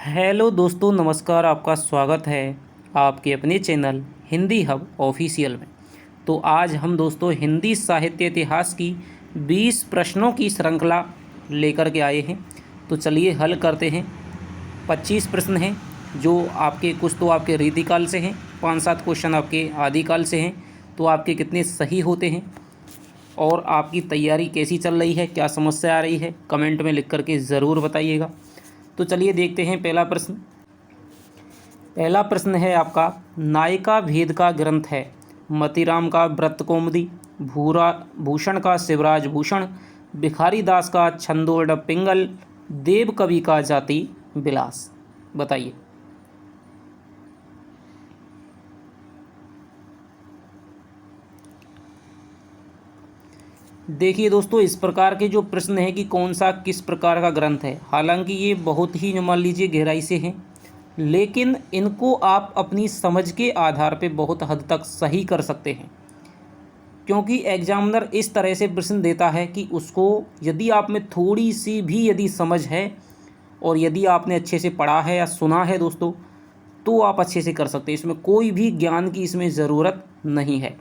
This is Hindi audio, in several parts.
हेलो दोस्तों, नमस्कार। आपका स्वागत है आपके अपने चैनल हिंदी हब ऑफिशियल में। तो आज हम दोस्तों हिंदी साहित्य इतिहास की 20 प्रश्नों की श्रृंखला लेकर के आए हैं। तो चलिए हल करते हैं। 25 प्रश्न हैं जो आपके, कुछ तो आपके रीतिकाल से हैं, 5-7 क्वेश्चन आपके आदिकाल से हैं। तो आपके कितने सही होते हैं और आपकी तैयारी कैसी चल रही है, क्या समस्या आ रही है, कमेंट में लिख करके ज़रूर बताइएगा। तो चलिए देखते हैं पहला प्रश्न है आपका, नायिका भेद का ग्रंथ है। मतीराम का व्रत कौमुदी, भूरा भूषण का शिवराज भूषण, भिखारी दास का छंदोड़ पिंगल, देव कवि का जाति विलास। बताइए। देखिए दोस्तों, इस प्रकार के जो प्रश्न है कि कौन सा किस प्रकार का ग्रंथ है, हालांकि ये बहुत ही मान लीजिए गहराई से हैं, लेकिन इनको आप अपनी समझ के आधार पे बहुत हद तक सही कर सकते हैं। क्योंकि एग्जामिनर इस तरह से प्रश्न देता है कि उसको यदि आप में थोड़ी सी भी यदि समझ है और यदि आपने अच्छे से पढ़ा है या सुना है दोस्तों, तो आप अच्छे से कर सकते हैं। इसमें कोई भी ज्ञान की इसमें ज़रूरत नहीं है।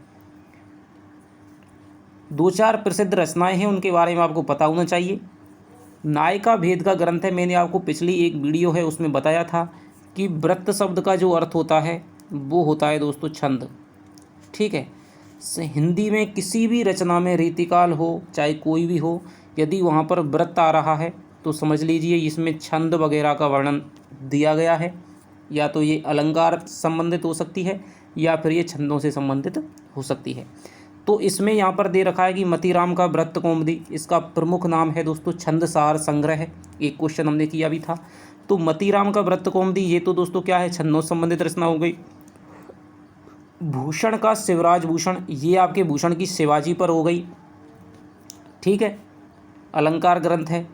2-4 प्रसिद्ध रचनाएं हैं, उनके बारे में आपको पता होना चाहिए। नायिका भेद का ग्रंथ है, मैंने आपको पिछली एक वीडियो है उसमें बताया था कि व्रत शब्द का जो अर्थ होता है वो होता है दोस्तों छंद। ठीक है, हिंदी में किसी भी रचना में रीतिकाल हो चाहे कोई भी हो, यदि वहाँ पर व्रत आ रहा है तो समझ लीजिए इसमें छंद वगैरह का वर्णन दिया गया है। या तो ये अलंकार संबंधित हो सकती है या फिर ये छंदों से संबंधित हो सकती है। तो इसमें यहाँ पर दे रखा है कि मतीराम का व्रत कौमुदी, इसका प्रमुख नाम है दोस्तों छंदसार संग्रह। एक क्वेश्चन हमने किया भी था। तो मतीराम का व्रत कौमुदी ये तो दोस्तों क्या है, छंदों से संबंधित रचना हो गई। भूषण का शिवराज भूषण, ये आपके भूषण की शिवाजी पर हो गई। ठीक है, अलंकार ग्रंथ है।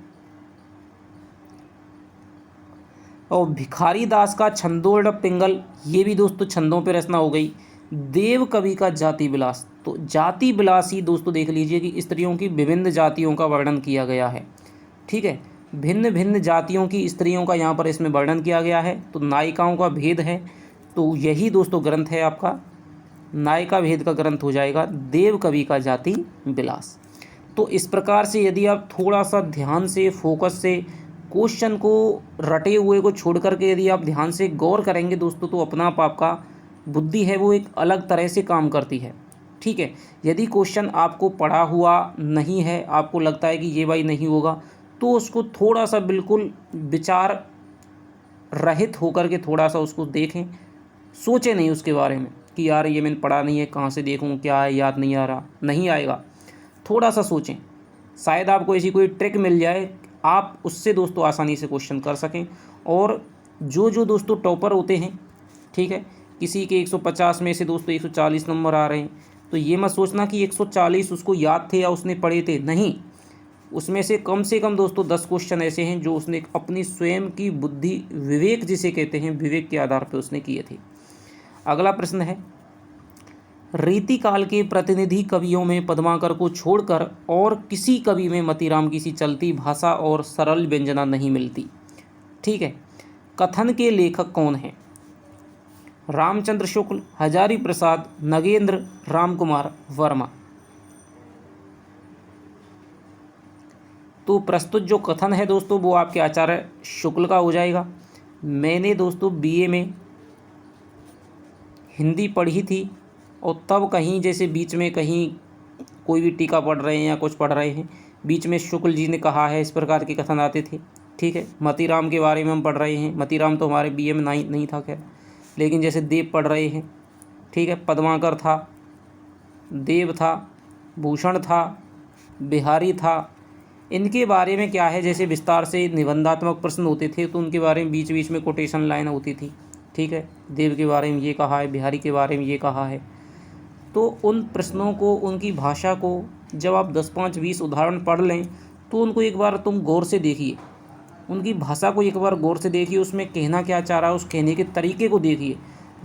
और भिखारी दास का छंदोड़ पिंगल, ये भी दोस्तों छंदों पर रचना हो गई। देव कवि का जाति विलास, तो जाति विलास ही दोस्तों देख लीजिए कि स्त्रियों की विभिन्न जातियों का वर्णन किया गया है। ठीक है, भिन्न भिन्न जातियों की स्त्रियों का यहाँ पर इसमें वर्णन किया गया है। तो नायिकाओं का भेद है, तो यही दोस्तों ग्रंथ है आपका, नायिका भेद का ग्रंथ हो जाएगा देव कवि का जाति विलास। तो इस प्रकार से यदि आप थोड़ा सा ध्यान से फोकस से क्वेश्चन को रटे हुए को छोड़ करके यदि आप ध्यान से गौर करेंगे दोस्तों, तो अपना आप आपका बुद्धि है वो एक अलग तरह से काम करती है। ठीक है, यदि क्वेश्चन आपको पढ़ा हुआ नहीं है, आपको लगता है कि ये भाई नहीं होगा, तो उसको थोड़ा सा बिल्कुल विचार रहित होकर के थोड़ा सा उसको देखें, सोचें नहीं उसके बारे में कि यार ये मैंने पढ़ा नहीं है, कहाँ से देखूँ, क्या है, याद नहीं आ रहा, नहीं आएगा। थोड़ा सा सोचें, शायद आपको ऐसी कोई ट्रिक मिल जाए, आप उससे दोस्तों आसानी से क्वेश्चन कर सकें। और जो दोस्तों टॉपर होते हैं, ठीक है, किसी के 150 में से दोस्तों 140 नंबर आ रहे हैं, तो ये मत सोचना कि 140 उसको याद थे या उसने पढ़े थे, नहीं। उसमें से कम दोस्तों 10 क्वेश्चन ऐसे हैं जो उसने अपनी स्वयं की बुद्धि, विवेक जिसे कहते हैं, विवेक के आधार पर उसने किए थे। अगला प्रश्न है, रीतिकाल के प्रतिनिधि कवियों में पद्माकर को छोड़कर और किसी कवि में मतीराम की सी चलती भाषा और सरल व्यंजना नहीं मिलती। ठीक है, कथन के लेखक कौन हैं? रामचंद्र शुक्ल, हजारी प्रसाद, नगेंद्र, रामकुमार वर्मा। तो प्रस्तुत जो कथन है दोस्तों वो आपके आचार्य शुक्ल का हो जाएगा। मैंने दोस्तों बीए में हिंदी पढ़ी थी और तब कहीं जैसे बीच में कहीं कोई भी टीका पढ़ रहे हैं या कुछ पढ़ रहे हैं, बीच में शुक्ल जी ने कहा है, इस प्रकार के कथन आते थे। ठीक है, मतीराम के बारे में हम पढ़ रहे हैं, मतीराम तो हमारे बीए में नहीं था खैर, लेकिन जैसे देव पढ़ रहे हैं, ठीक है, पद्माकर था, देव था, भूषण था, बिहारी था, इनके बारे में क्या है, जैसे विस्तार से निबंधात्मक प्रश्न होते थे तो उनके बारे में बीच बीच में कोटेशन लाइन होती थी। ठीक है, देव के बारे में ये कहा है, बिहारी के बारे में ये कहा है। तो उन प्रश्नों को, उनकी भाषा को जब आप 10, 5, 20 उदाहरण पढ़ लें तो उनको एक बार तुम गौर से देखिए, उनकी भाषा को एक बार गौर से देखिए, उसमें कहना क्या चाह रहा है, उस कहने के तरीके को देखिए।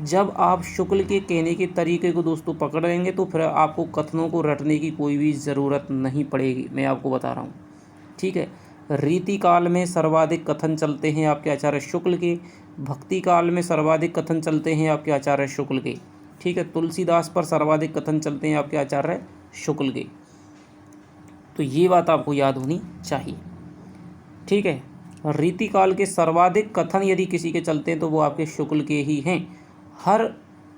जब आप शुक्ल के कहने के तरीके को दोस्तों पकड़ लेंगे तो फिर आपको कथनों को रटने की कोई भी ज़रूरत नहीं पड़ेगी, मैं आपको बता रहा हूँ। ठीक है, रीति काल में सर्वाधिक कथन चलते हैं आपके आचार्य शुक्ल के, भक्ति काल में सर्वाधिक कथन चलते हैं आपके आचार्य शुक्ल के। ठीक है, तुलसीदास पर सर्वाधिक कथन चलते हैं आपके आचार्य शुक्ल के। तो ये बात आपको याद होनी चाहिए। ठीक है, रीति काल के सर्वाधिक कथन यदि किसी के चलते हैं तो वो आपके शुक्ल के ही हैं। हर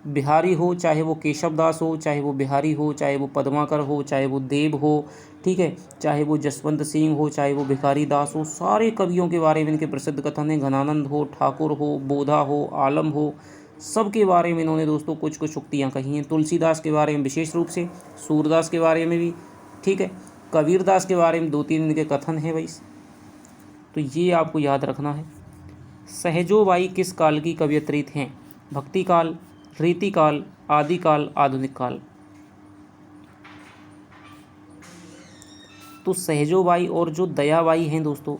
बिहारी हो, चाहे वो केशव दास हो, चाहे वो बिहारी हो, चाहे वो पद्माकर हो, चाहे वो देव हो, ठीक है, चाहे वो जसवंत सिंह हो, चाहे वो भिखारी दास हो, सारे कवियों के बारे में इनके प्रसिद्ध कथन हैं। घनानंद हो, ठाकुर हो, बोधा हो, आलम हो, सब के बारे में इन्होंने दोस्तों कुछ कुछ उक्तियाँ कही हैं। तुलसीदास के बारे में विशेष रूप से, सूरदास के बारे में भी, ठीक है, कबीरदास के बारे में 2-3 इनके कथन हैं भाई। तो ये आपको याद रखना है। सहजोबाई किस काल की कवयित्री हैं? भक्ति काल, रीति काल, आदि काल, आधुनिक काल। तो सहजोबाई और जो दयाबाई हैं दोस्तों,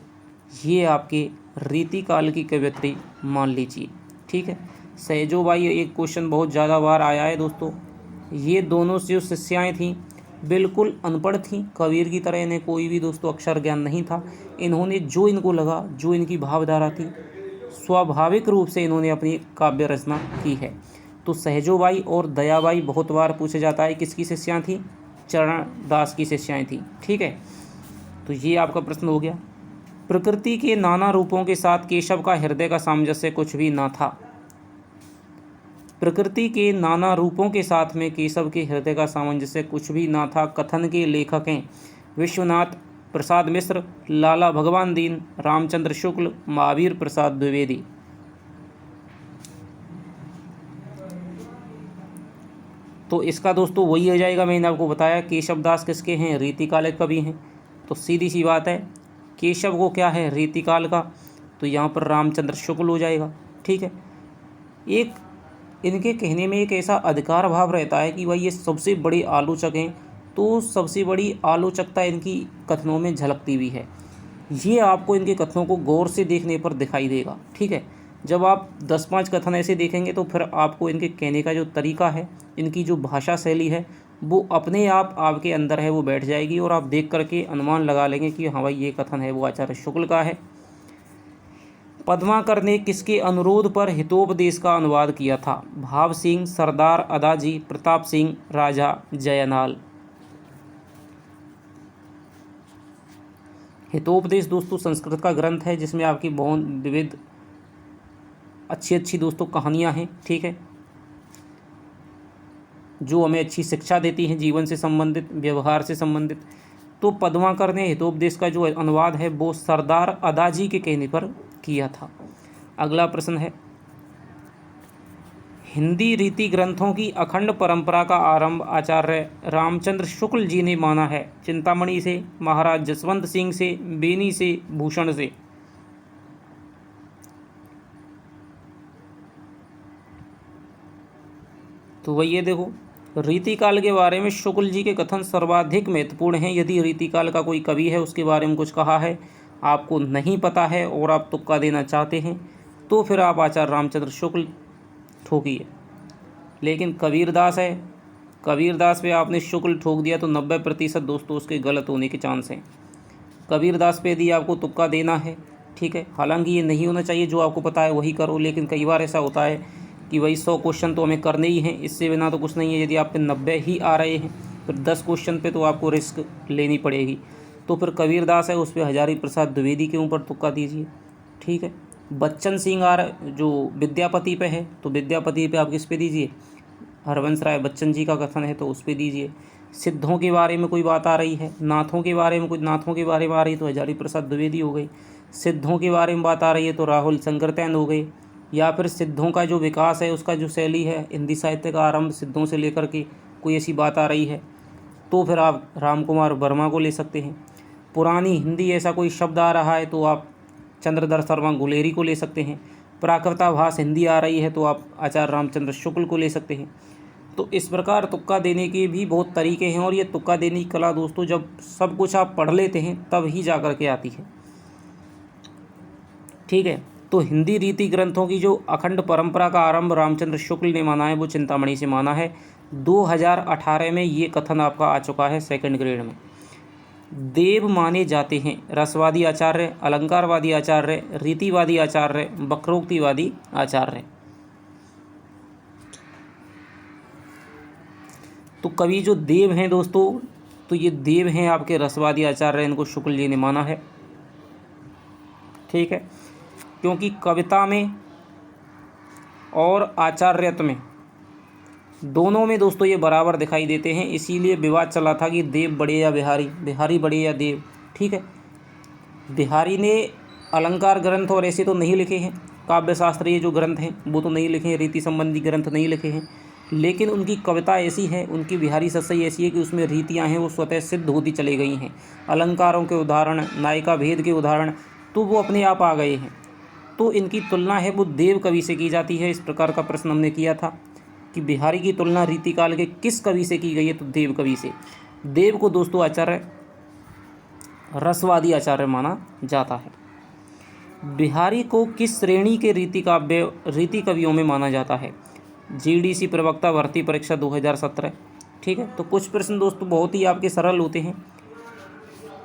ये आपके रीति काल की कवयित्री मान लीजिए। ठीक है, सहजोबाई, एक क्वेश्चन बहुत ज़्यादा बार आया है दोस्तों। ये दोनों जो शिष्याएँ थीं बिल्कुल अनपढ़ थीं, कबीर की तरह इन्हें कोई भी दोस्तों अक्षर ज्ञान नहीं था। इन्होंने जो इनको लगा, जो इनकी भावधारा थी, स्वाभाविक रूप से इन्होंने अपनी काव्य रचना की है। तो सहजोबाई और दयाबाई बहुत बार पूछा जाता है किसकी शिष्याँ थी? चरण दास की शिष्याएँ थी। ठीक है, तो ये आपका प्रश्न हो गया। प्रकृति के नाना रूपों के साथ केशव का हृदय का सामंजस्य कुछ भी न था। प्रकृति के नाना रूपों के साथ में केशव के हृदय का सामंजस्य कुछ भी ना था। कथन के लेखक हैं विश्वनाथ प्रसाद मिश्र, लाला भगवान दीन, रामचंद्र शुक्ल, महावीर प्रसाद द्विवेदी। तो इसका दोस्तों वही हो जाएगा, मैंने आपको बताया केशव दास किसके हैं? रीतिकाल कवि हैं। तो सीधी सी बात है, केशव को क्या है? रीतिकाल का। तो यहाँ पर रामचंद्र शुक्ल हो जाएगा। ठीक है, एक इनके कहने में एक ऐसा अधिकार भाव रहता है कि भाई ये सबसे बड़े आलोचक हैं, तो सबसे बड़ी आलोचकता इनकी कथनों में झलकती भी है। ये आपको इनके कथनों को गौर से देखने पर दिखाई देगा। ठीक है, जब आप 10-5 कथन ऐसे देखेंगे तो फिर आपको इनके कहने का जो तरीका है, इनकी जो भाषा शैली है, वो अपने आप आपके अंदर है वो बैठ जाएगी और आप देख करके अनुमान लगा लेंगे कि हाँ भाई ये कथन है वो आचार्य शुक्ल का है। पद्माकर ने किसके अनुरोध पर हितोपदेश का अनुवाद किया था? भाव सिंह, सरदार अदाजी, प्रताप सिंह, राजा जयनाल। हितोपदेश दोस्तों संस्कृत का ग्रंथ है जिसमें आपकी बहुत विविध अच्छी दोस्तों कहानियाँ हैं। ठीक है, जो हमें अच्छी शिक्षा देती हैं, जीवन से संबंधित, व्यवहार से संबंधित। तो पद्माकर ने हितोपदेश का जो अनुवाद है वो सरदार अदाजी के कहने पर किया था। अगला प्रश्न है, हिंदी रीति ग्रंथों की अखंड परंपरा का आरंभ आचार्य रामचंद्र शुक्ल जी ने माना है। चिंतामणि से, महाराज जसवंत सिंह से, बेनी से, भूषण से। तो वही ये देखो, रीतिकाल के बारे में शुक्ल जी के कथन सर्वाधिक महत्वपूर्ण हैं। यदि रीतिकाल का कोई कवि है उसके बारे में कुछ कहा है, आपको नहीं पता है और आप तुक्का देना चाहते हैं, तो फिर आप आचार्य रामचंद्र शुक्ल ठोकिए। लेकिन कबीरदास है, कबीरदास पे आपने शुक्ल ठोक दिया तो 90% दोस्तों उसके गलत होने के चांस हैं। कबीरदास पे यदि आपको तुक्का देना है, ठीक है, हालांकि ये नहीं होना चाहिए, जो आपको पता है वही करो, लेकिन कई बार ऐसा होता है कि भाई 100 क्वेश्चन तो हमें करने ही हैं, इससे बिना तो कुछ नहीं है। यदि आप पे 90 ही आ रहे हैं फिर 10 क्वेश्चन पे तो आपको रिस्क लेनी पड़ेगी। तो फिर कबीरदास है उस पर हजारी प्रसाद द्विवेदी के ऊपर तुक्का दीजिए। ठीक है, बच्चन सिंह आ रहा जो विद्यापति पे है, तो विद्यापति पे आप किस पे दीजिए? हरवंश राय बच्चन जी का कथन है तो उस पर दीजिए। सिद्धों के बारे में कोई बात आ रही है, नाथों के बारे में, कुछ नाथों के बारे में आ रही है तो हजारी प्रसाद द्विवेदी हो गई। सिद्धों के बारे में बात आ रही है तो राहुल शंकरतैन हो गए। या फिर सिद्धों का जो विकास है, उसका जो शैली है, हिंदी साहित्य का आरंभ सिद्धों से लेकर के कोई ऐसी बात आ रही है तो फिर आप रामकुमार वर्मा को ले सकते हैं। पुरानी हिंदी ऐसा कोई शब्द आ रहा है तो आप चंद्रधर शर्मा गुलेरी को ले सकते हैं। प्राकृताभास हिंदी आ रही है तो आप आचार्य रामचंद्र शुक्ल को ले सकते हैं। तो इस प्रकार तुक्का देने के भी बहुत तरीके हैं और ये तुक्का देने की कला दोस्तों जब सब कुछ आप पढ़ लेते हैं तब ही जा कर के आती है। ठीक है, तो हिंदी रीति ग्रंथों की जो अखंड परंपरा का आरंभ रामचंद्र शुक्ल ने माना है वो चिंतामणि से माना है। 2018 में ये कथन आपका आ चुका है सेकंड ग्रेड में। देव माने जाते हैं? रसवादी आचार्य, अलंकारवादी आचार्य, रीतिवादी आचार्य, वक्रोक्तिवादी आचार्य। तो कवि जो देव हैं दोस्तों, तो ये देव हैं आपके रसवादी आचार्य, इनको शुक्ल जी ने माना है। ठीक है, क्योंकि कविता में और आचार्यत्व में दोनों में दोस्तों ये बराबर दिखाई देते हैं, इसीलिए विवाद चला था कि देव बड़े या बिहारी, बिहारी बड़े या देव। ठीक है, बिहारी ने अलंकार ग्रंथ और ऐसे तो नहीं लिखे हैं, काव्य शास्त्रीय जो ग्रंथ हैं वो तो नहीं लिखे हैं, रीति संबंधी ग्रंथ नहीं लिखे हैं, लेकिन उनकी कविता ऐसी है, उनकी बिहारी सस्सई ऐसी है कि उसमें रीतियाँ हैं वो स्वतः सिद्ध होती चली गई हैं। अलंकारों के उदाहरण, नायिका भेद के उदाहरण तो वो अपने आप आ गए हैं। तो इनकी तुलना है वो देव कवि से की जाती है। इस प्रकार का प्रश्न हमने किया था कि बिहारी की तुलना रीतिकाल के किस कवि से की गई है, तो देव कवि से। देव को दोस्तों आचार्य, रसवादी आचार्य माना जाता है। बिहारी को किस श्रेणी के रीति कवियों में माना जाता है? जीडीसी प्रवक्ता भर्ती परीक्षा 2017। ठीक है, तो कुछ प्रश्न दोस्तों बहुत ही आपके सरल होते हैं।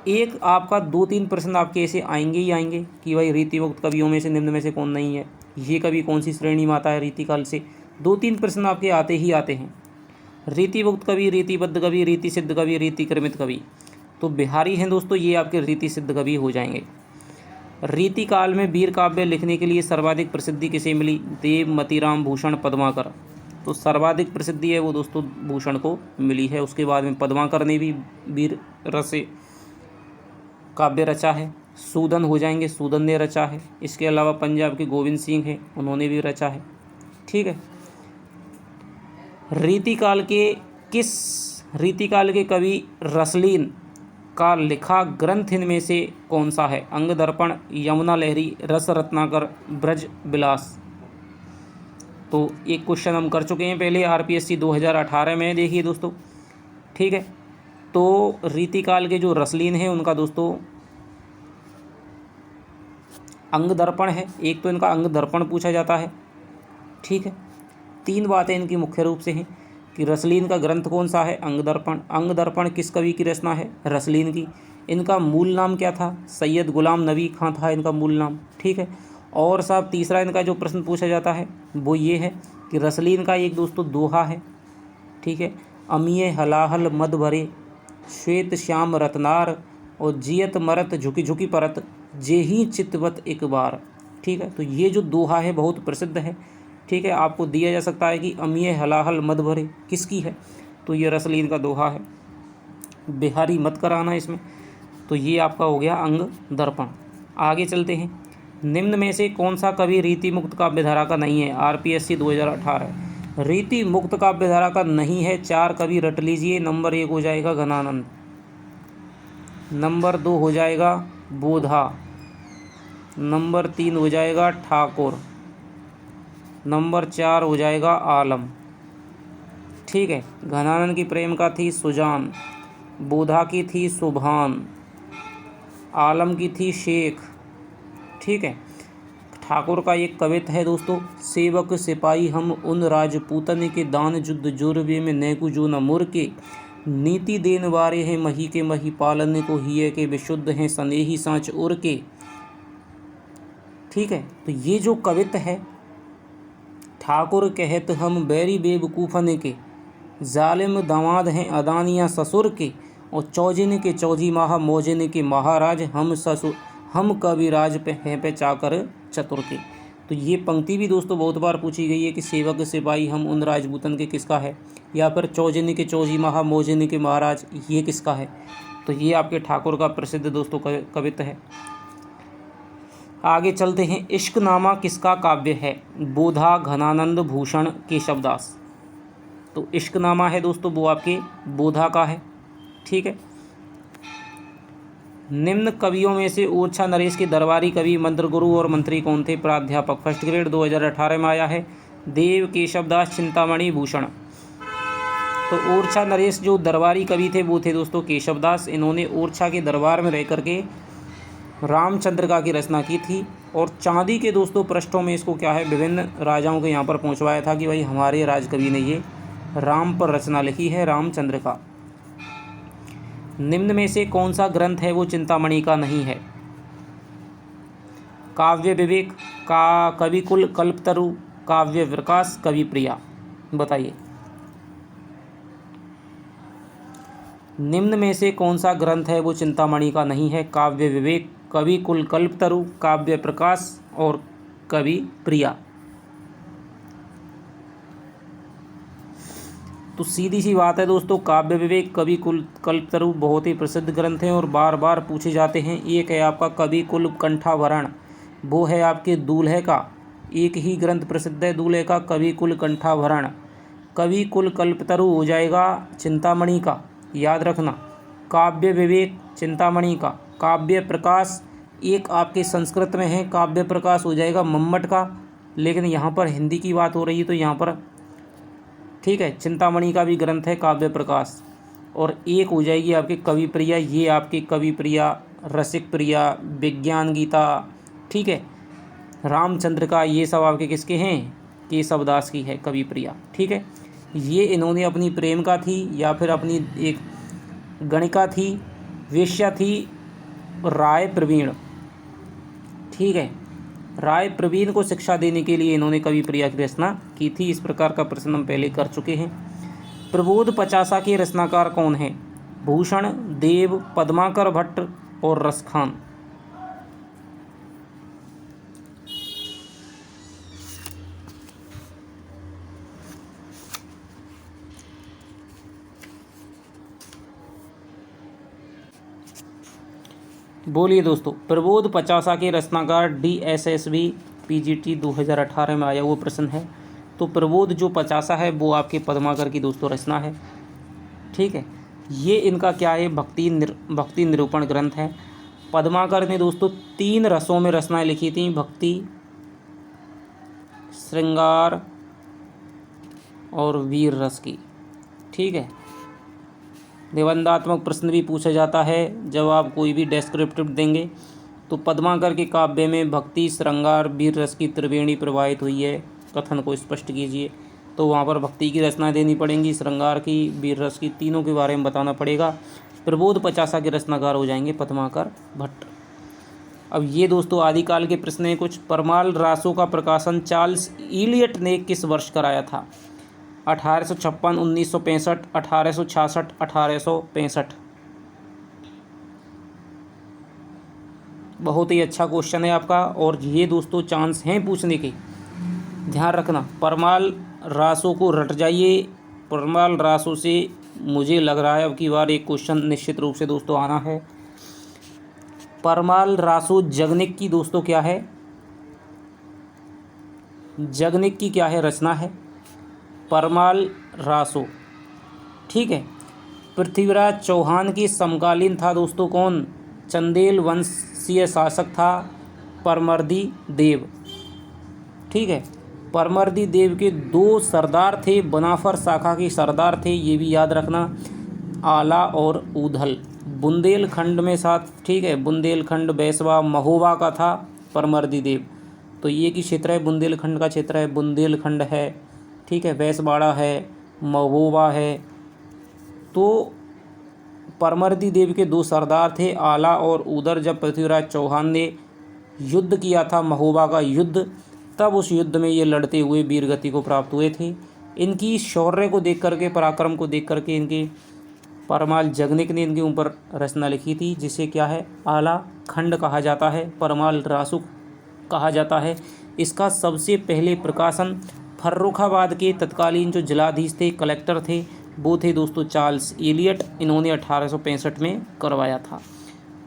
एक आपका 2-3 प्रश्न आपके ऐसे आएंगे ही आएंगे कि भाई रीतिमुक्त कवियों में से निम्न में से कौन नहीं है, ये कवि कौन सी श्रेणी में आता है रीतिकाल से। 2-3 प्रश्न आपके आते ही आते हैं। रीतिमुक्त कवि, रीतिबद्ध कवि, रीति सिद्ध कवि, रीतिक्रमित कवि। तो बिहारी हैं दोस्तों, ये आपके रीति सिद्ध कवि हो जाएंगे। रीतिकाल में वीर काव्य लिखने के लिए सर्वाधिक प्रसिद्धि किसे मिली? देव, मतीराम, भूषण, पद्माकर। तो सर्वाधिक प्रसिद्धि है वो दोस्तों भूषण को मिली है। उसके बाद में पद्माकर ने भी वीर रस काव्य रचा है। सूदन हो जाएंगे, सूदन ने रचा है। इसके अलावा पंजाब के गोविंद सिंह हैं, उन्होंने भी रचा है। ठीक है, रीतिकाल के कवि रसलीन का लिखा ग्रंथ इनमें से कौन सा है? अंग दर्पण, यमुना लहरी, रस रत्नाकर, ब्रज विलास। तो एक क्वेश्चन हम कर चुके हैं पहले, आरपीएससी 2018 में, देखिए दोस्तों। ठीक है, तो रीतिकाल के जो रसलीन हैं उनका दोस्तों अंग दर्पण है। एक तो इनका अंग दर्पण पूछा जाता है। ठीक है, 3 बातें इनकी मुख्य रूप से हैं कि रसलीन का ग्रंथ कौन सा है? अंग दर्पण। अंग दर्पण किस कवि की रचना है? रसलीन की। इनका मूल नाम क्या था? सैयद गुलाम नबी खां था इनका मूल नाम। ठीक है, और साहब तीसरा इनका जो प्रश्न पूछा जाता है वो ये है कि रसलीन का एक दोस्तों दोहा है। ठीक है, अमिये हलाहल मद भरे, श्वेत श्याम रत्नार, और जियत मरत झुकी झुकी परत, जेही चितवत एक बार। ठीक है, तो ये जो दोहा है बहुत प्रसिद्ध है। ठीक है, आपको दिया जा सकता है कि अमिये हलाहल मद भरे किसकी है? तो ये रसलीन का दोहा है। बिहारी मत कराना इसमें। तो ये आपका हो गया अंग दर्पण। आगे चलते हैं। निम्न में से कौन सा कवि रीति मुक्त काव्यधारा का नहीं है? आरपीएससी 2018। रीति मुक्त काव्यधारा का नहीं है 4 कवि रट लीजिए। नंबर 1 हो जाएगा घनानंद, नंबर 2 हो जाएगा बोधा, नंबर 3 हो जाएगा ठाकुर, नंबर 4 हो जाएगा आलम। ठीक है, घनानंद की प्रेम का थी सुजान, बोधा की थी सुभान, आलम की थी शेख। ठीक है, ठाकुर का एक कवित है दोस्तों, सेवक सिपाही हम उन राजपूतन के, दान जुद्ध जोरबे में नैकु जो न मुर के, नीति देन वारे हैं मही के मही, पालन को हिये के विशुद्ध हैं सनेही सांच उर के। ठीक है, तो ये जो कवित है, ठाकुर कहत हम बैरी बेवकूफ़न के, जालिम दामाद हैं अदानियाँ ससुर के, और चौजिन के चौजी माह मौजिन के महाराज, हम कविराज पे हैं पे चाकर चतुर के। तो ये पंक्ति भी दोस्तों बहुत बार पूछी गई है कि सेवक सिपाही हम उन राजपूतन के किसका है, या फिर चौजिन के चौजी माह मौजिन के महाराज ये किसका है? तो ये आपके ठाकुर का प्रसिद्ध दोस्तों कवित है। आगे चलते हैं। इश्कनामा किसका काव्य है? बोधा, घनानंद, भूषण, केशवदास। तो इश्कनामा है दोस्तों वो आपके बोधा का है। ठीक है, निम्न कवियों में से ओरछा नरेश के दरबारी कवि, मंत्रगुरु और मंत्री कौन थे? प्राध्यापक, फर्स्ट ग्रेड 2018 में आया है। देव, केशवदास, चिंतामणि, भूषण। तो ओरछा नरेश जो दरबारी कवि थे वो थे दोस्तों केशवदास। इन्होंने ओरछा के दरबार में रह करके रामचंद्रिका की रचना की थी, और चांदी के दोस्तों पृष्ठों में इसको क्या है, विभिन्न राजाओं के यहाँ पर पहुँचवाया था कि भाई हमारे राजकवि ने ये राम पर रचना लिखी है, रामचंद्रिका। निम्न में से कौन सा ग्रंथ है वो चिंतामणि का नहीं है? काव्य विवेक, का कवि कुल कल्पतरु, काव्य विकास, कवि प्रिया। बताइए निम्न में से कौन सा ग्रंथ है वो चिंतामणि का नहीं है? काव्य विवेक, कवि कुल कल्पतरु, काव्य प्रकाश और कवि प्रिया। तो सीधी सी बात है दोस्तों, काव्य विवेक, कवि कुल कल्पतरु बहुत ही प्रसिद्ध ग्रंथ हैं और बार बार पूछे जाते हैं। एक है आपका कवि कुल कंठाभरण, वो है आपके दूल्हे का, एक ही ग्रंथ प्रसिद्ध है दूल्हे का, कवि कुल कंठाभरण। कवि कुल कल्पतरु हो जाएगा चिंतामणि का, याद रखना। काव्य विवेक चिंतामणि का, काव्य प्रकाश एक आपके संस्कृत में है, काव्य प्रकाश हो जाएगा मम्मट का, लेकिन यहाँ पर हिंदी की बात हो रही है तो यहाँ पर ठीक है चिंतामणि का भी ग्रंथ है काव्य प्रकाश। और एक हो जाएगी आपकी कवि प्रिया, ये आपकी कवि प्रिया, रसिक प्रिया, विज्ञान गीता, ठीक है, रामचंद्र का, ये सब आपके किसके हैं? केशवदास की है कवि प्रिया। ठीक है, ये इन्होंने अपनी प्रेमिका थी या फिर अपनी एक गणिका थी, वेश्या थी, राय प्रवीण। ठीक है, राय प्रवीण को शिक्षा देने के लिए इन्होंने कवि प्रिया की रचना की थी। इस प्रकार का प्रश्न हम पहले कर चुके हैं। प्रबोध पचासा के रचनाकार कौन हैं? भूषण, देव, पद्माकर भट्ट और रसखान। बोलिए दोस्तों, प्रबोध पचासा के रचनाकार DSSB PGT 2018 में आया वो प्रश्न है। तो प्रबोध जो पचासा है वो आपके पद्माकर की दोस्तों रचना है। ठीक है, ये इनका क्या है? भक्ति निरूपण ग्रंथ है। पद्माकर ने दोस्तों 3 रसों में रचनाएं लिखी थी, भक्ति, श्रृंगार और वीर रस की। ठीक है, निबंधात्मक प्रश्न भी पूछा जाता है जब आप कोई भी डेस्क्रिप्टिव देंगे। तो पद्माकर के काव्य में भक्ति, श्रृंगार, वीर रस की त्रिवेणी प्रवाहित हुई है, कथन को स्पष्ट कीजिए। तो वहाँ पर भक्ति की रचनाएं देनी पड़ेंगी, श्रृंगार की, वीर रस की, तीनों के बारे में बताना पड़ेगा। प्रबोध पचासा के रचनाकार हो जाएंगे पद्माकर भट्ट। अब ये दोस्तों आदिकाल के प्रश्न हैं कुछ। परमाल रासों का प्रकाशन चार्ल्स इलियट ने किस वर्ष कराया था? 1856, 1965, 1866, 1865। बहुत ही अच्छा क्वेश्चन है आपका और ये दोस्तों चांस हैं पूछने के, ध्यान रखना। परमाल रासों को रट जाइए। परमाल रासों से मुझे लग रहा है अब की बार एक क्वेश्चन निश्चित रूप से दोस्तों आना है। परमाल रासो जगनिक की दोस्तों क्या है? जगनिक की क्या है रचना है? परमाल रासो। ठीक है, पृथ्वीराज चौहान के समकालीन था दोस्तों कौन? चंदेल वंशीय शासक था परमर्दी देव। ठीक है, परमर्दी देव के 2 सरदार थे, बनाफर शाखा के सरदार थे, ये भी याद रखना, आला और ऊधल। बुंदेलखंड में साथ, ठीक है, बुंदेलखंड, बेसवा, महोबा का था परमर्दी देव। तो ये की क्षेत्र है, बुंदेलखंड का क्षेत्र है, बुंदेलखंड है, ठीक है, वैसवाड़ा है, महोबा है। तो परमर्दी देव के 2 सरदार थे, आला और ऊदल। जब पृथ्वीराज चौहान ने युद्ध किया था, महोबा का युद्ध, तब उस युद्ध में ये लड़ते हुए वीरगति को प्राप्त हुए थे। इनकी शौर्य को देख करके, पराक्रम को देख करके इनके परमाल जगनिक ने इनके ऊपर रचना लिखी थी, जिसे क्या है? आला खंड कहा जाता है, परमाल रासु कहा जाता है। इसका सबसे पहले प्रकाशन फर्रुखाबाद के तत्कालीन जो जिलाधीश थे, कलेक्टर थे, वो थे दोस्तों चार्ल्स इलियट। इन्होंने 1865 में करवाया था।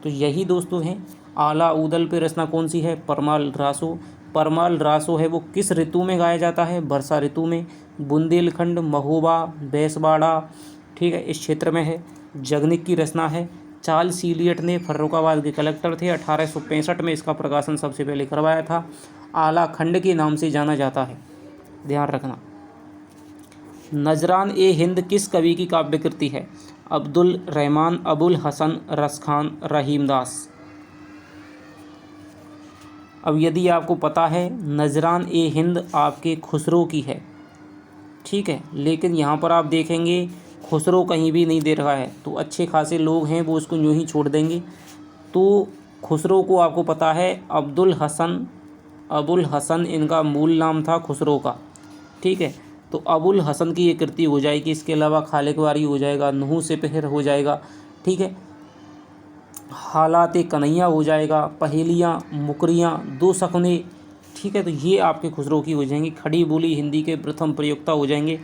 तो यही दोस्तों हैं। आला ऊदल पे रचना कौन सी है? परमाल रासो। परमाल रासो है वो किस ऋतु में गाया जाता है? वर्षा ऋतु में। बुंदेलखंड, महोबा, बेसवाड़ा, ठीक है, इस क्षेत्र में है। जगनिक की रचना है। चार्ल्स इलियट ने, फर्रुखाबाद के कलेक्टर थे, 1865 में इसका प्रकाशन सबसे पहले करवाया था। आला खंड के नाम से जाना जाता है, ध्यान रखना। नजरान ए हिंद किस कवि की काव्य कृति है? अब्दुल रहमान, अबुल हसन, रसखान, रहीमदास। अब यदि आपको पता है नजरान ए हिंद आपके खुसरो की है, ठीक है, लेकिन यहाँ पर आप देखेंगे खुसरो कहीं भी नहीं दे रहा है, तो अच्छे खासे लोग हैं वो इसको यूँ ही छोड़ देंगे। तो खुसरो को आपको पता है अबुल हसन इनका मूल नाम था खुसरो का, ठीक है। तो अबुल हसन की ये कृति हो जाएगी। इसके अलावा खालिक वारी हो जाएगा, नुहू सिपहर हो जाएगा, ठीक है। हालात कन्हैया हो जाएगा, पहेलियाँ, मुकरियाँ, दो सपने, ठीक है। तो ये आपके खुसरो की हो जाएंगी। खड़ी बोली हिंदी के प्रथम प्रयोक्ता हो जाएंगे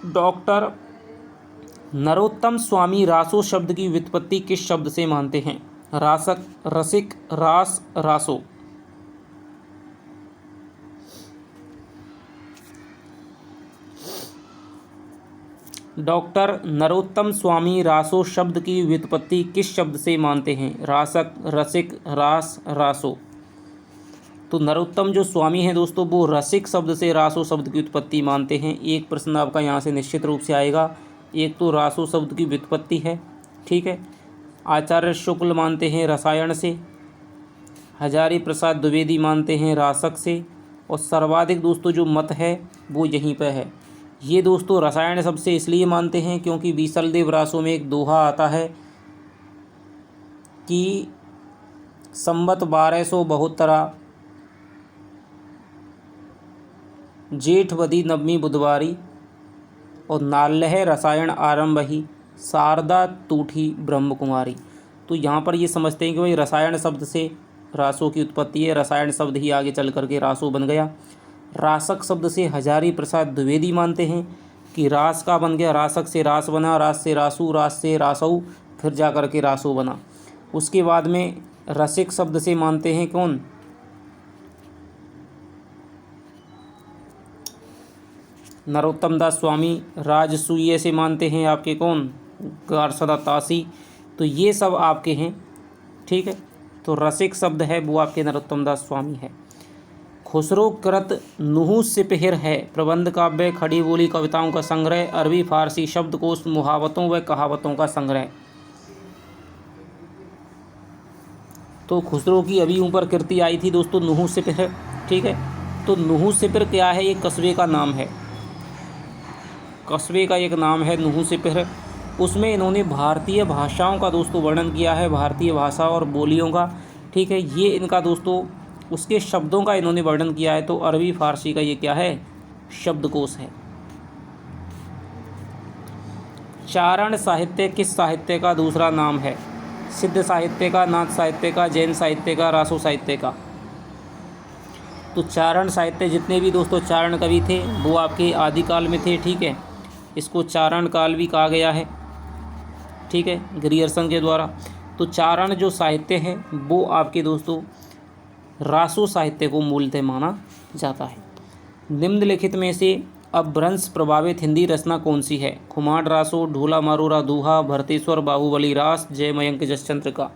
डॉक्टर नरोत्तम स्वामी। रासो शब्द की व्युत्पत्ति किस शब्द से मानते हैं? रासक, रसिक, रास, रासो। डॉक्टर नरोत्तम स्वामी रासो शब्द की व्युत्पत्ति किस शब्द से मानते हैं? रासक, रसिक, रास, रासो। तो नरोत्तम जो स्वामी हैं दोस्तों वो रसिक शब्द से रासो शब्द की उत्पत्ति मानते हैं। एक प्रश्न आपका यहाँ से निश्चित रूप से आएगा। एक तो रासो शब्द की व्युत्पत्ति है, ठीक है। आचार्य शुक्ल मानते हैं रसायन से, हजारी प्रसाद द्विवेदी मानते हैं रासक से, और सर्वाधिक दोस्तों जो मत है वो यहीं पर है। ये दोस्तों रसायन शब्द से इसलिए मानते हैं क्योंकि बीसल देव रासो में एक दोहा आता है कि संवत 1272 जेठ बदी नवमी बुधवारी और नाल्ह रसायन आरंभ ही शारदा तूठी ब्रह्म कुमारी। तो यहाँ पर ये समझते हैं कि भाई रसायन शब्द से रासो की उत्पत्ति है, रसायन शब्द ही आगे चल करके रासो बन गया। रासक शब्द से हजारी प्रसाद द्विवेदी मानते हैं कि रास का बन गया, रासक से रास बना, रास से रासू, रास से रासऊ, फिर जा कर के रासो बना। उसके बाद में रसिक शब्द से मानते हैं कौन? नरोत्तम दास स्वामी। राजसूय से मानते हैं आपके कौन? गारसदा तासी। तो ये सब आपके हैं, ठीक है। तो रसिक शब्द है वो आपके नरोत्तम दास स्वामी है। खुसरो कृत नुहू सिपहर है प्रबंध काव्य, खड़ी बोली कविताओं का संग्रह, अरबी फारसी शब्दकोश, मुहावतों व कहावतों का संग्रह। तो खुसरो की अभी ऊपर कृति आई थी दोस्तों नुहू सिपहर, ठीक है। तो नुहू सिपहर क्या है? एक कस्बे का नाम है, कस्बे का एक नाम है नुहू सिपहर। उसमें इन्होंने भारतीय भाषाओं का दोस्तों वर्णन किया है, भारतीय भाषा और बोलियों का, ठीक है। ये इनका दोस्तों उसके शब्दों का इन्होंने वर्णन किया है। तो अरबी फारसी का ये क्या है? शब्दकोश है। चारण साहित्य किस साहित्य का दूसरा नाम है? सिद्ध साहित्य का, नाथ साहित्य का, जैन साहित्य का, रासो साहित्य का। तो चारण साहित्य जितने भी दोस्तों चारण कवि थे वो आपके आदिकाल में थे, ठीक है। इसको चारण काल भी कहा गया है, ठीक है, ग्रियर्सन के द्वारा। तो चारण जो साहित्य है वो आपके दोस्तों रासो साहित्य को मूलतः माना जाता है। निम्नलिखित में से अपभ्रंश प्रभावित हिंदी रचना कौन सी है? खुमार रासो, ढोला मारोरा दूहा, भरतेश्वर बाहुबली रास, जय मयंक जसचंद्र का।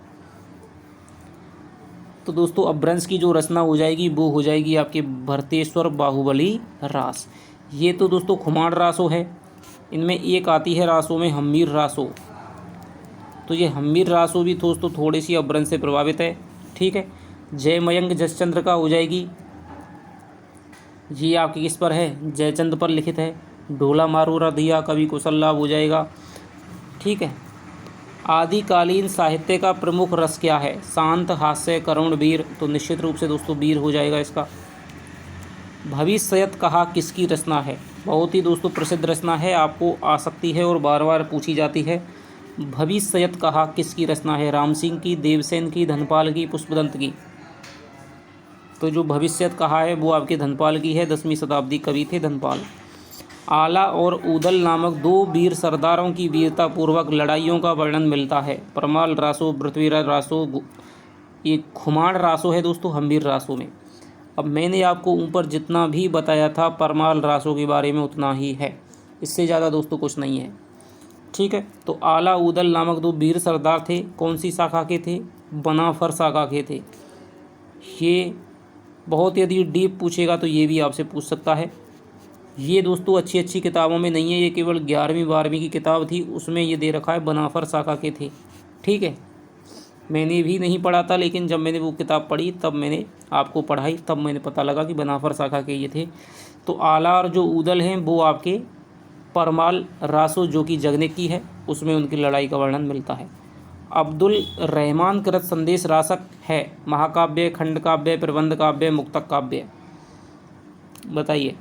तो दोस्तों अपभ्रंश की जो रचना हो जाएगी वो हो जाएगी आपके भरतेश्वर बाहुबली रास। ये तो दोस्तों खुमार रासो है। इनमें एक आती है रासो में हम्मीर रासो। तो ये हम्मीर रासो भी दोस्तों थोड़ी सी अपभ्रंश से प्रभावित है, ठीक है। जय मयंक जसचंद्र का हो जाएगी, ये आपकी किस पर है? जयचंद पर लिखित है। ढोला मारोरा दिया कवि कुशल लाभ हो जाएगा, ठीक है। आदिकालीन साहित्य का प्रमुख रस क्या है? शांत, हास्य, करुण, वीर। तो निश्चित रूप से दोस्तों वीर हो जाएगा इसका। भविष्यत कहा किसकी रचना है? बहुत ही दोस्तों प्रसिद्ध रचना है, आपको आ सकती है और बार बार पूछी जाती है। भविष्यत कहा किसकी रचना है? राम सिंह की, देवसेन की, धनपाल की, पुष्पदंत की। तो जो भविष्यत कहा है वो आपके धनपाल की है, 10वीं शताब्दी कवि थे धनपाल। आला और ऊदल नामक दो वीर सरदारों की वीरता पूर्वक लड़ाइयों का वर्णन मिलता है। परमाल रासो, पृथ्वीराज रासो, ये खुमार रासो है दोस्तों हम्मीर रासो में। अब मैंने आपको ऊपर जितना भी बताया था परमाल रासो के बारे में उतना ही है, इससे ज़्यादा दोस्तों कुछ नहीं है, ठीक है। तो आला ऊदल नामक दो वीर सरदार थे, कौन सी शाखा के थे? बनाफर शाखा के थे। ये बहुत यदि डीप पूछेगा तो ये भी आपसे पूछ सकता है। ये दोस्तों अच्छी अच्छी किताबों में नहीं है, ये केवल 11वीं 12वीं की किताब थी, उसमें ये दे रखा है बनाफर शाखा के थे, ठीक है। मैंने भी नहीं पढ़ा था, लेकिन जब मैंने वो किताब पढ़ी तब मैंने आपको पढ़ाई, तब मैंने पता लगा कि बनाफर शाखा के ये थे। तो आला और जो ऊदल हैं वो आपके परमाल रासो जो कि जगनिक की है, उसमें उनकी लड़ाई का वर्णन मिलता है। अब्दुल रहमान कृत संदेश रासक है महाकाव्य, खंड काव्य, प्रबंध काव्य, मुक्तक काव्य, बताइए।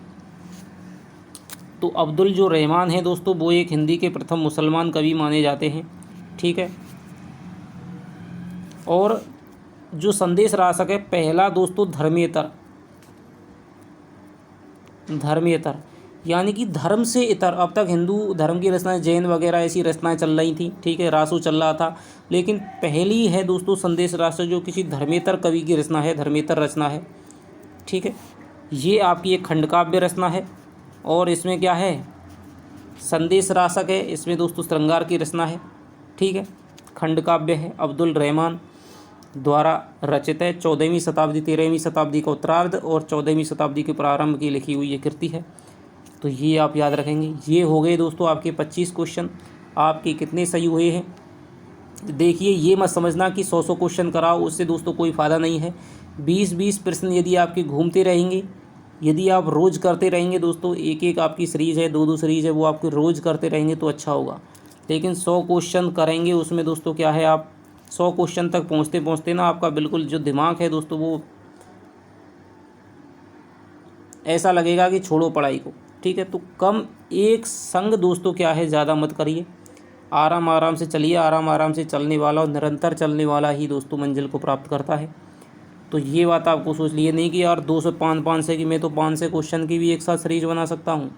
तो अब्दुल जो रहमान है दोस्तों वो एक हिंदी के प्रथम मुसलमान कवि माने जाते हैं, ठीक है। और जो संदेश रासक है पहला दोस्तों धर्मेतर, धर्मेतर यानी कि धर्म से इतर, अब तक हिंदू धर्म की रचनाएं, जैन वगैरह ऐसी रचनाएं चल रही थी, ठीक है, रासो चल रहा था, लेकिन पहली है दोस्तों संदेश रासक जो किसी धर्मेतर कवि की रचना है, धर्मेतर रचना है, ठीक है। ये आपकी एक खंड काव्य रचना है और इसमें क्या है, संदेश रासक है, इसमें दोस्तों श्रृंगार की रचना है, ठीक है, खंड काव्य है, अब्दुल रहमान द्वारा रचित है, 14वीं शताब्दी 13वीं शताब्दी का उत्तरार्ध और 14वीं शताब्दी के प्रारंभ की लिखी हुई ये कृति है। तो ये आप याद रखेंगे। ये हो गए दोस्तों आपके 25 क्वेश्चन। आपके कितने सही हुए हैं देखिए, ये मत समझना कि 100 क्वेश्चन कराओ, उससे दोस्तों कोई फ़ायदा नहीं है। 20 प्रश्न यदि आपके घूमते रहेंगे, यदि आप रोज़ करते रहेंगे दोस्तों, एक एक आपकी सीरीज़ है, 2 सीरीज़ है, वो आपके रोज़ करते रहेंगे तो अच्छा होगा। लेकिन 100 क्वेश्चन करेंगे उसमें दोस्तों क्या है, आप 100 क्वेश्चन तक पहुँचते पहुँचते ना आपका बिल्कुल जो दिमाग है दोस्तों वो ऐसा लगेगा कि छोड़ो पढ़ाई को, ठीक है। तो कम एक संग दोस्तों क्या है, ज़्यादा मत करिए, आराम आराम से चलिए, आराम आराम से चलने वाला और निरंतर चलने वाला ही दोस्तों मंजिल को प्राप्त करता है। तो ये बात आपको सोच लिए नहीं कि यार 200 की मैं तो 500 क्वेश्चन की भी एक साथ सीरीज बना सकता हूँ,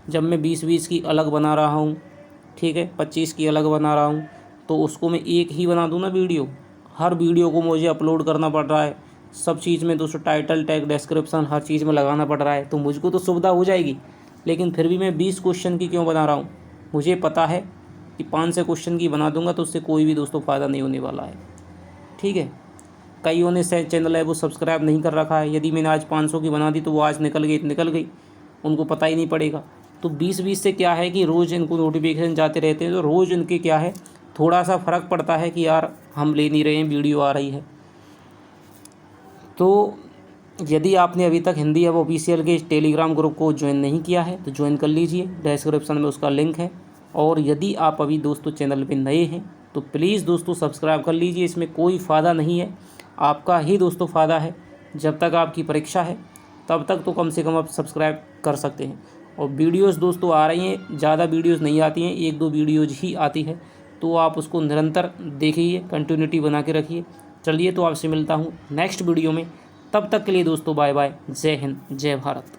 जब मैं 20 की अलग बना रहा हूँ, ठीक है, 25 की अलग बना रहा हूँ, तो उसको मैं एक ही बना दूँ ना वीडियो। हर वीडियो को मुझे अपलोड करना पड़ रहा है, सब चीज़ में दोस्तों टाइटल टैग डिस्क्रिप्शन हर चीज़ में लगाना पड़ रहा है, तो मुझको तो सुविधा हो जाएगी, लेकिन फिर भी मैं 20 क्वेश्चन की क्यों बना रहा हूँ। मुझे पता है कि 500 क्वेश्चन की बना दूंगा तो उससे कोई भी दोस्तों फ़ायदा नहीं होने वाला है, ठीक है। कईयों ने चैनल है वो सब्सक्राइब नहीं कर रखा है, यदि मैंने आज 500 की बना दी तो वो आज निकल गई, उनको पता ही नहीं पड़ेगा। तो 20 से क्या है कि रोज़ इनको नोटिफिकेशन जाते रहते हैं, तो रोज़ इनके क्या है थोड़ा सा फ़र्क पड़ता है कि यार हम ले नहीं रहे हैं, वीडियो आ रही है। तो यदि आपने अभी तक हिंदी अब ऑफिशियल के टेलीग्राम ग्रुप को ज्वाइन नहीं किया है तो ज्वाइन कर लीजिए, डिस्क्रिप्शन में उसका लिंक है। और यदि आप अभी दोस्तों चैनल पे नए हैं तो प्लीज़ दोस्तों सब्सक्राइब कर लीजिए, इसमें कोई फ़ायदा नहीं है, आपका ही दोस्तों फ़ायदा है। जब तक आपकी परीक्षा है तब तक तो कम से कम आप सब्सक्राइब कर सकते हैं। और वीडियोस दोस्तों आ रही हैं, ज़्यादा वीडियोस नहीं आती हैं, 1-2 वीडियोज ही आती है, तो आप उसको निरंतर देखिए, कंटिन्यूटी बना के रखिए। चलिए तो आपसे मिलता हूँ नेक्स्ट वीडियो में, तब तक के लिए दोस्तों बाय बाय, जय हिंद, जय भारत।